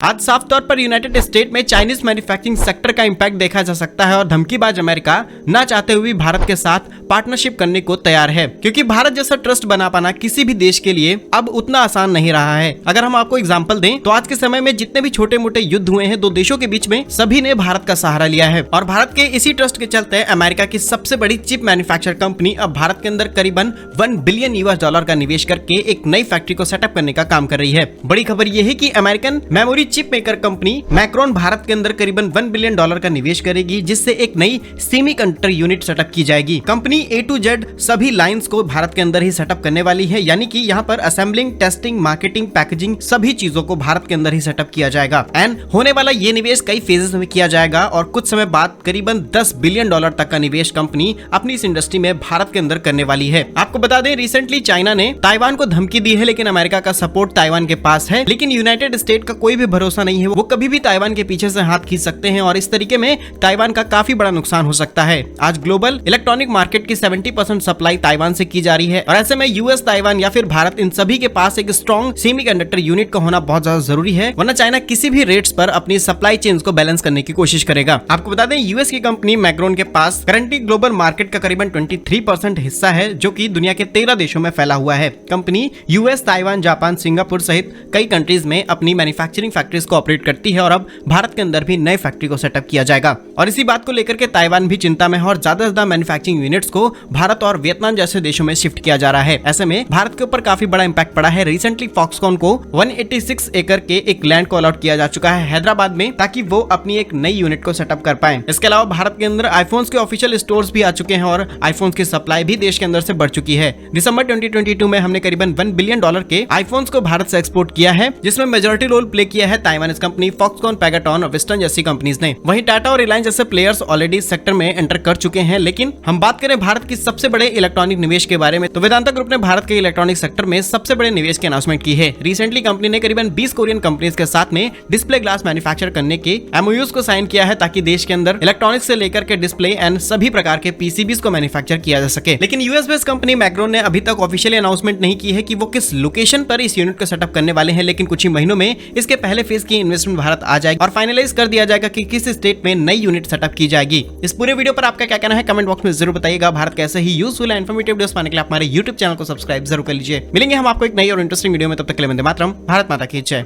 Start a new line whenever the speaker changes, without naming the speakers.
आज साफ तौर पर यूनाइटेड स्टेट में चाइनीज मैन्युफैक्चरिंग सेक्टर का इंपैक्ट देखा जा सकता है और धमकीबाज अमेरिका ना चाहते हुए भारत के साथ पार्टनरशिप करने को तैयार है, क्योंकि भारत जैसा ट्रस्ट बना पाना किसी भी देश के लिए अब उतना आसान नहीं रहा है। अगर हम आपको एग्जांपल दें तो आज के समय में जितने भी छोटे मोटे युद्ध हुए हैं दो देशों के बीच में, सभी ने भारत का सहारा लिया है और भारत के इसी ट्रस्ट के चलते अमेरिका की सबसे बड़ी चिप मैन्युफैक्चर कंपनी अब भारत के अंदर करीबन $1 बिलियन का निवेश करके एक नई फैक्ट्री को सेटअप करने का काम कर रही है। बड़ी खबर यह है कि American memory chip maker company Macron Bharat के अंदर करीबन $1 बिलियन का निवेश करेगी, जिससे एक नई सेमीकंडक्टर यूनिट सेटअप की जाएगी। कंपनी A to Z सभी लाइंस को भारत के अंदर ही सेटअप करने वाली है, यानी कि यहाँ पर असेंबलिंग, टेस्टिंग, मार्केटिंग, पैकेजिंग सभी चीजों को भारत के अंदर ही सेटअप किया जाएगा। एंड होने वाला ये निवेश कई फेजेस में किया जाएगा और कुछ समय बाद करीबन $10 बिलियन तक का निवेश कंपनी अपनी इस इंडस्ट्री में भारत के अंदर करने वाली है। आपको बता दें रिसेंटली चाइना ने ताइवान को धमकी दी है, लेकिन अमेरिका का सपोर्ट ताइवान के पास है। लेकिन यूनाइटेड स्टेट का कोई भी भरोसा नहीं है, वो कभी भी ताइवान के पीछे से हाथ खींच सकते हैं और इस तरीके में ताइवान का काफी बड़ा नुकसान हो सकता है। आज ग्लोबल इलेक्ट्रॉनिक मार्केट की 70% सप्लाई ताइवान से की जा रही है और ऐसे में यूएस, ताइवान या फिर भारत, इन सभी के पास एक स्ट्रॉन्ग सेमीकंडक्टर यूनिट का होना बहुत ज्यादा जरूरी है, वरना चाइना किसी भी रेट्स पर अपनी सप्लाई चेन्स को बैलेंस करने की कोशिश करेगा। आपको बता दें यूएस की कंपनी मैक्रोन के पास करंटली ग्लोबल मार्केट का करीबन 23% हिस्सा है, जो कि दुनिया के 13 देशों में फैला हुआ है। Company US, Taiwan, Japan, Singapore सहित कई कंट्रीज में अपनी मैन्युफैक्चरिंग फैक्ट्रीज को ऑपरेट करती है और अब भारत के अंदर भी नए फैक्ट्री को सेटअप किया जाएगा। और इसी बात को लेकर के ताइवान भी चिंता में है और ज्यादा से ज्यादा मैन्युफैक्चरिंग यूनिट्स को भारत और वियतनाम जैसे देशों में शिफ्ट किया जा रहा है। ऐसे में भारत के ऊपर काफी बड़ा इंपैक्ट पड़ा है। रिसेंटली फॉक्सकॉन को 186 एकड़ के एक लैंड को अलॉट किया जा चुका है हैदराबाद में, ताकि वो अपनी एक नई यूनिट को सेटअप कर पाए। इसके अलावा भारत के अंदर आईफोन्स के ऑफिशियल स्टोर्स भी आ चुके हैं और आईफोन्स की सप्लाई भी देश के अंदर से बढ़ चुकी है। दिसंबर 2022 में हमने करीबन $1 बिलियन के आईफोन्स को भारत से एक्सपोर्ट किया है, जिसमें मेजॉरिटी रोल प्ले किया है ताइवानीज कंपनी फॉक्सकॉन, पेगाटॉन और वेस्टर्न जैसी कंपनीज ने। वहीं टाटा और रिलायंस जैसे प्लेयर्स ऑलरेडी सेक्टर में एंटर कर चुके हैं। लेकिन हम बात करें भारत की सबसे बड़े इलेक्ट्रॉनिक निवेश के बारे में, तो वेदांता ग्रुप ने भारत के इलेक्ट्रॉनिक सेक्टर में सबसे बड़े निवेश की अनाउंसमेंट की है। रिसेंटली कंपनी ने करीबन 20 कोरियन कंपनीज के साथ में डिस्प्ले ग्लास मैन्युफैक्चर करने के MOUs को साइन किया है, ताकि देश के अंदर इलेक्ट्रॉनिक्स से लेकर के डिस्प्ले एंड सभी प्रकार के PCBs को मैन्युफैक्चर किया जा सके। लेकिन यूएस बेस्ड कंपनी मैक्रोन ने अभी तक ऑफिशियली अनाउंसमेंट नहीं की है कि वो किस लोकेशन पर इस यूनिट को सेटअप करने वाले हैं, लेकिन कुछ ही महीनों में इसके पहले फेज की इन्वेस्टमेंट भारत आ जाएगी और फाइनलाइज कर दिया जाएगा कि किस स्टेट में नई यूनिट सेटअप की जाएगी। इस पूरे वीडियो पर आपका क्या कहना है कमेंट बॉक्स में जरूर बताइएगा। भारत के ऐसे ही यूजफुल एंड इन्फॉर्मेटिव वीडियोस पाने के लिए आप हमारे YouTube चैनल को सब्सक्राइब जरूर कर लीजिए। मिलेंगे हम आपको एक नई और इंटरेस्टिंग वीडियो में, तब तक के लिए वंदे मातरम। भारत माता की जय।